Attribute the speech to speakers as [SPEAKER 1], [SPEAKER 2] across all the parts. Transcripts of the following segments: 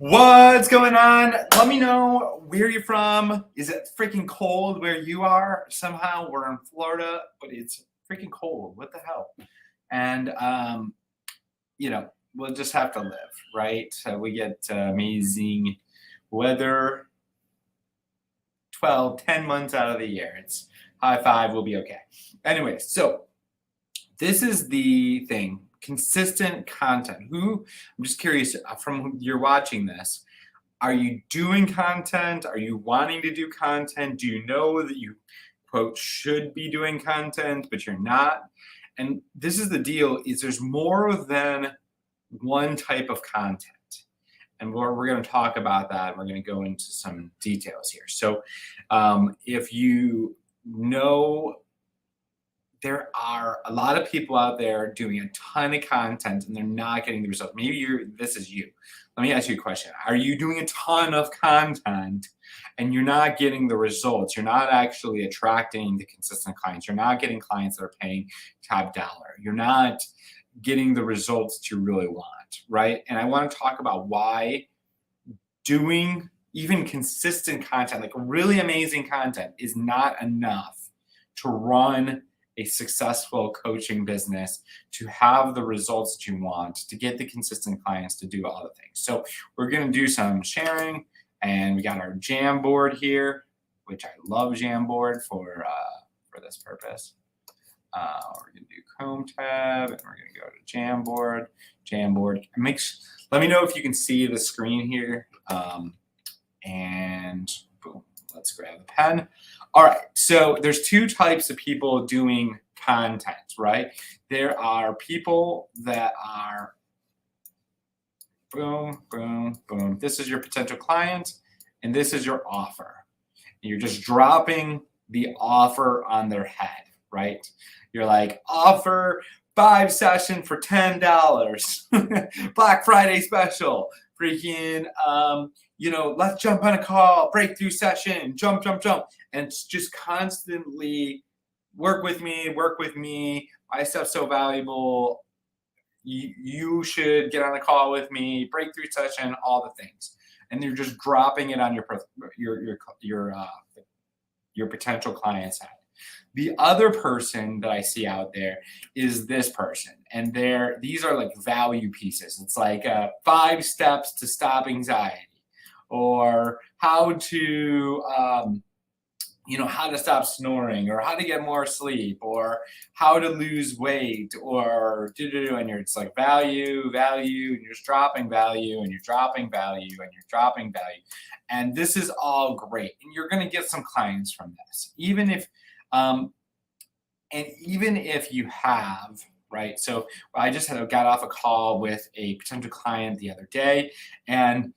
[SPEAKER 1] What's going on? Let me know where you're from. Is it freaking cold where you are? Somehow we're in Florida, but it's freaking cold. What the hell? And we'll just have to live, right? So we get amazing weather 12, 10 months out of the year. It's high five, we'll be okay. Anyway, so this is the thing. Consistent content. I'm just curious, from who you're watching this, are you doing content? Are you wanting to do content? Do you know that you, quote, should be doing content, but you're not? And this is the deal, is there's more than one type of content. And we're going to talk about that. We're going to go into some details here. So if you know, there are a lot of people out there doing a ton of content and they're not getting the results. Maybe this is you. Let me ask you a question. Are you doing a ton of content and you're not getting the results? You're not actually attracting the consistent clients. You're not getting clients that are paying top dollar. You're not getting the results that you really want, right? And I want to talk about why doing even consistent content, like really amazing content, is not enough to run a successful coaching business, to have the results that you want, to get the consistent clients, to do all the things. So we're going to do some sharing, and we got our Jamboard here, which I love Jamboard for this purpose. We're going to do Chrome tab, and we're going to go to Jamboard. Jamboard. Let me know if you can see the screen here. And boom, let's grab the pen. All right, so there's two types of people doing content, right? There are people that are boom, boom, boom. This is your potential client, and this is your offer. And you're just dropping the offer on their head, right? You're like, offer 5 session for $10, Black Friday special, freaking, let's jump on a call, breakthrough session, jump. And it's just constantly work with me. My stuff's so valuable. You should get on a call with me, breakthrough session, all the things. And you're just dropping it on your potential client's head. The other person that I see out there is this person, and these are like value pieces. It's like 5 steps to stop anxiety, or how to how to stop snoring, or how to get more sleep, or how to lose weight, or and it's like value, and you're just dropping value, and you're dropping value, and you're dropping value. And this is all great, and you're going to get some clients from this, even if you have, right? So I just got off a call with a potential client the other day, and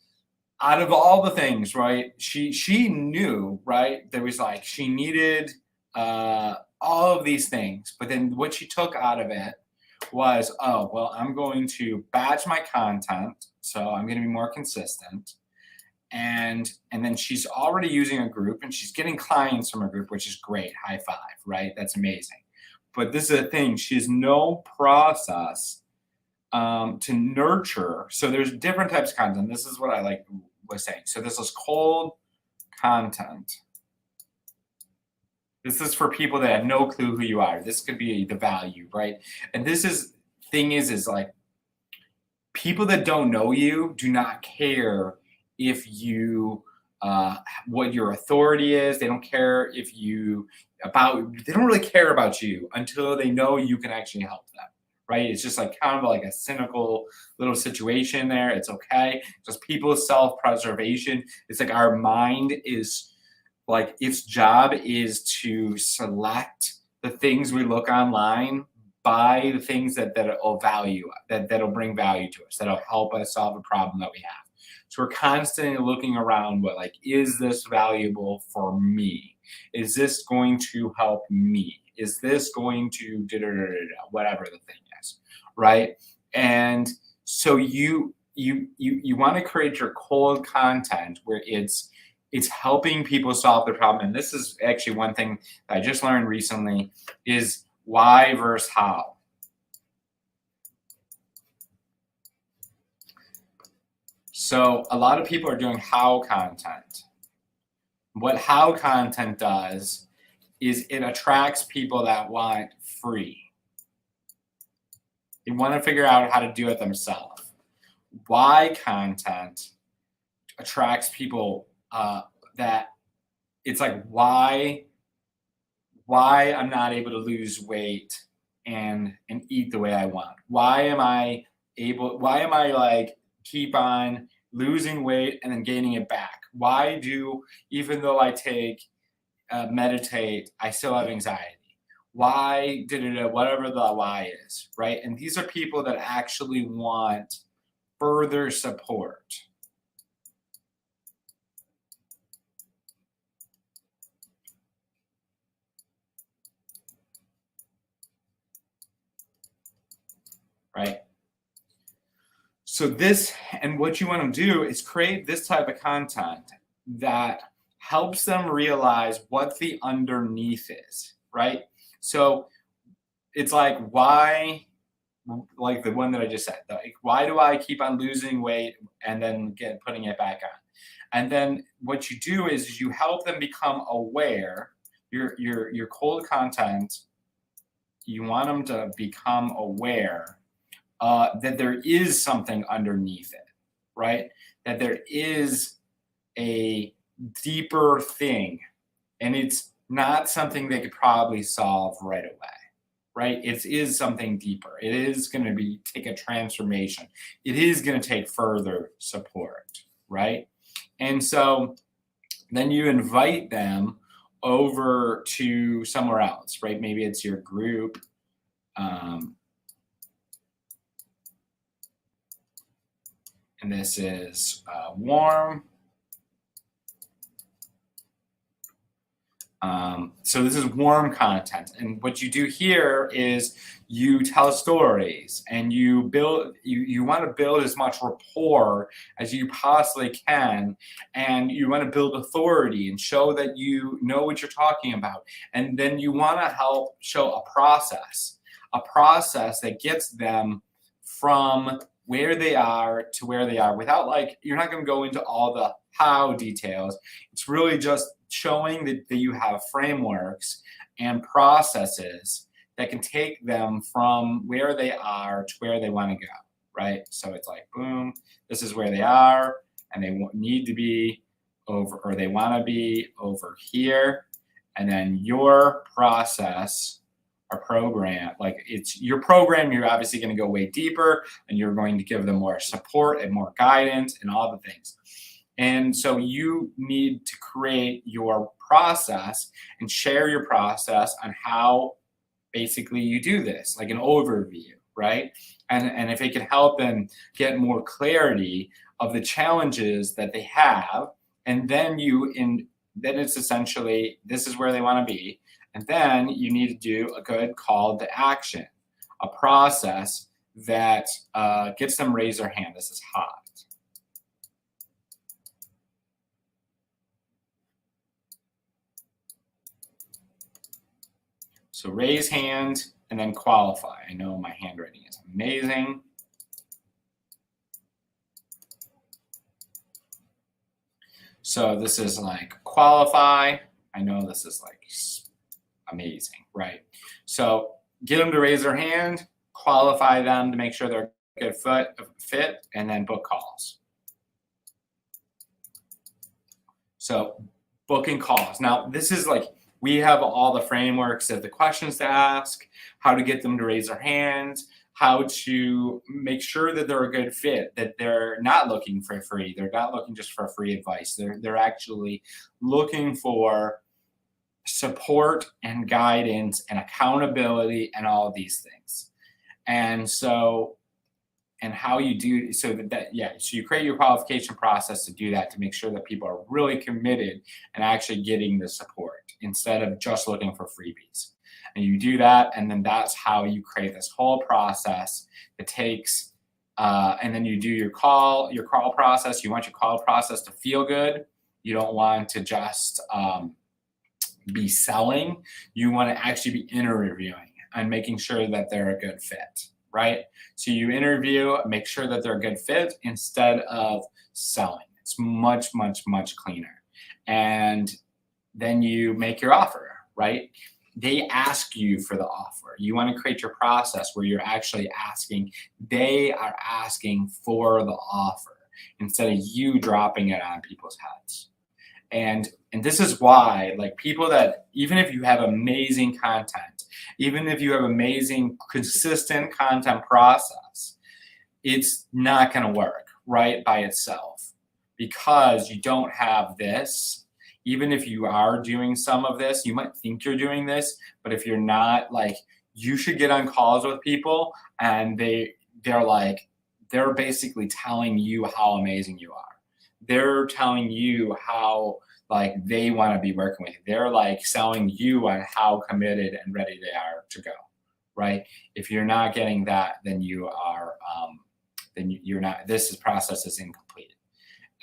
[SPEAKER 1] out of all the things, right, she knew, right, there was like, she needed all of these things, but then what she took out of it was, oh, well, I'm going to batch my content, so I'm going to be more consistent. And then she's already using a group, and she's getting clients from a group, which is great. High five, right? That's amazing. But this is the thing. She has no process to nurture. So there's different types of content. This is what I was saying. So this is cold content. This is for people that have no clue who you are. This could be the value, right? And is like, people that don't know you do not care if you what your authority is. They don't care they don't really care about you until they know you can actually help them, right? It's just like kind of like a cynical little situation there. It's okay. Just people's self-preservation. It's like our mind is like, its job is to select the things we look online, buy the things that'll that'll bring value to us, that'll help us solve a problem that we have. So we're constantly looking around, is this valuable for me? Is this going to help me? Is this going to whatever the thing is, right? And so you want to create your cold content where it's helping people solve their problem. And this is actually one thing that I just learned recently, is why versus how. So a lot of people are doing how content. What how content does is it attracts people that want free. They want to figure out how to do it themselves. Why content attracts people that it's like why I'm not able to lose weight and eat the way I want. Why am I like keep on losing weight and then gaining it back? Why do, even though I take meditate, I still have anxiety? Why did it, whatever the why is, right? And these are people that actually want further support. Right? So this, and what you want to do is create this type of content that helps them realize what the underneath is, right? So it's like, why, like the one that I just said, like, why do I keep on losing weight and then putting it back on? And then what you do is you help them become aware. Your cold content, you want them to become aware that there is something underneath it, right? That there is a deeper thing, and it's not something they could probably solve right away, right? It is something deeper. It is going to take a transformation. It is going to take further support, right? And so then you invite them over to somewhere else, right? Maybe it's your group. And this is warm. So this is warm content. And what you do here is you tell stories and you build, you want to build as much rapport as you possibly can. And you want to build authority and show that you know what you're talking about. And then you want to help show a process that gets them from where they are to where they are without, like, you're not going to go into all the how details. It's really just showing that you have frameworks and processes that can take them from where they are to where they want to go, right? So it's like, boom, this is where they are, and they need to be over, or they want to be over here. And then your process or program, like it's your program, you're obviously going to go way deeper, and you're going to give them more support and more guidance and all the things. And so you need to create your process and share your process on how basically you do this, like an overview, right? And if it can help them get more clarity of the challenges that they have, and then then it's essentially, this is where they want to be. And then you need to do a good call to action, a process that gets them raise their hand. This is hot. So raise hand and then qualify. I know my handwriting is amazing. So this is like qualify. I know this is like amazing, right? So get them to raise their hand, qualify them to make sure they're a good fit, and then book calls. So booking calls. Now this is like, we have all the frameworks of the questions to ask, how to get them to raise their hands, how to make sure that they're a good fit, that they're not looking for free. They're not looking just for free advice. They're actually looking for support and guidance and accountability and all of these things. And so, and how you do, so so you create your qualification process to do that, to make sure that people are really committed and actually getting the support instead of just looking for freebies. And you do that, and then that's how you create this whole process that takes, and then you do your call process. You want your call process to feel good. You don't want to just be selling. You want to actually be interviewing and making sure that they're a good fit, right? So you interview, make sure that they're a good fit instead of selling. It's much, much, much cleaner. And then you make your offer, right? They ask you for the offer. You want to create your process where you're actually asking, they are asking for the offer instead of you dropping it on people's heads. And this is why, like, people that, even if you have amazing content, even if you have amazing consistent content process, it's not going to work right by itself, because you don't have this. Even if you are doing some of this, you might think you're doing this, but if you're not, like, you should get on calls with people and they're basically telling you how amazing you are. They're telling you how, like, they want to be working with you. They're like selling you on how committed and ready they are to go, right? If you're not getting that, then you are, you're not. Process is incomplete.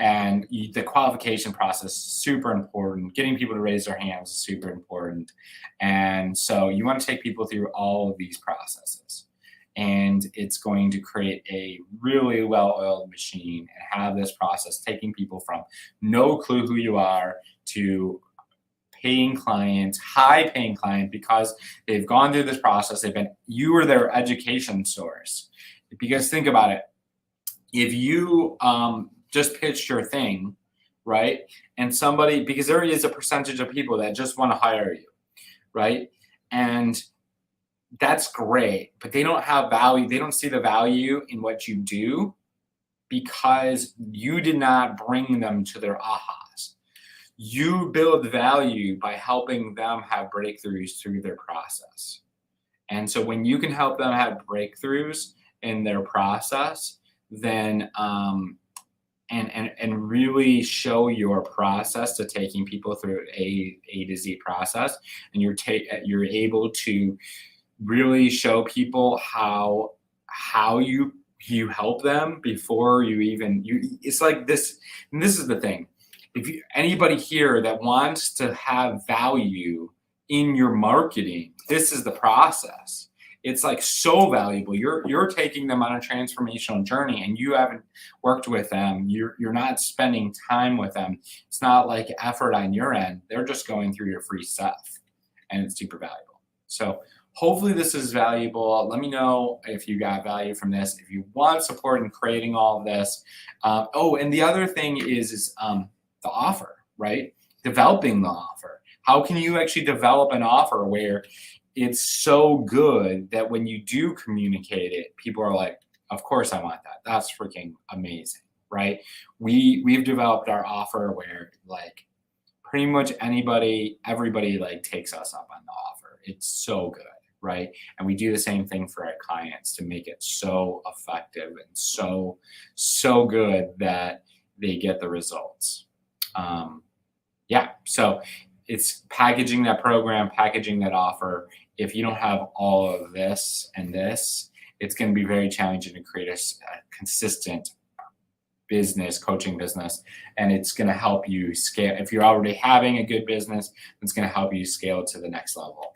[SPEAKER 1] And the qualification process is super important. Getting people to raise their hands is super important. And so you want to take people through all of these processes. And it's going to create a really well-oiled machine and have this process taking people from no clue who you are to paying clients, high paying client, because they've gone through this process. You are their education source. Because think about it. If you just pitched your thing, right? And somebody, because there is a percentage of people that just want to hire you, right? And that's great, but they don't have value. They don't see the value in what you do because you did not bring them to their ahas. You build value by helping them have breakthroughs through their process. And so when you can help them have breakthroughs in their process, then and really show your process to taking people through A to Z process, and you're able to really show people how you help them before you even it's like this. And this is the thing. If anybody here that wants to have value in your marketing, this is the process. It's like so valuable. You're taking them on a transformational journey, and you haven't worked with them. You're not spending time with them. It's not like effort on your end. They're just going through your free stuff, and it's super valuable. So hopefully this is valuable. Let me know if you got value from this. If you want support in creating all of this. And the other thing is the offer, right? Developing the offer. How can you actually develop an offer where it's so good that when you do communicate it, people are like, of course I want that. That's freaking amazing, right? We've developed our offer where, like, pretty much everybody like takes us up on the offer. It's so good, right? And we do the same thing for our clients to make it so effective and so good that they get the results. So it's packaging that program, packaging that offer. If you don't have all of this and this, it's going to be very challenging to create a consistent coaching business. And it's going to help you scale. If you're already having a good business, it's going to help you scale to the next level.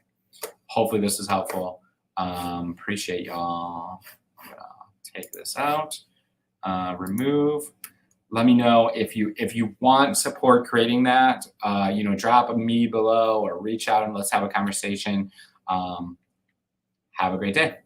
[SPEAKER 1] Hopefully this is helpful. Appreciate y'all. I'm going to take this out, remove. Let me know if you want support creating that. Drop a me below or reach out and let's have a conversation. Have a great day.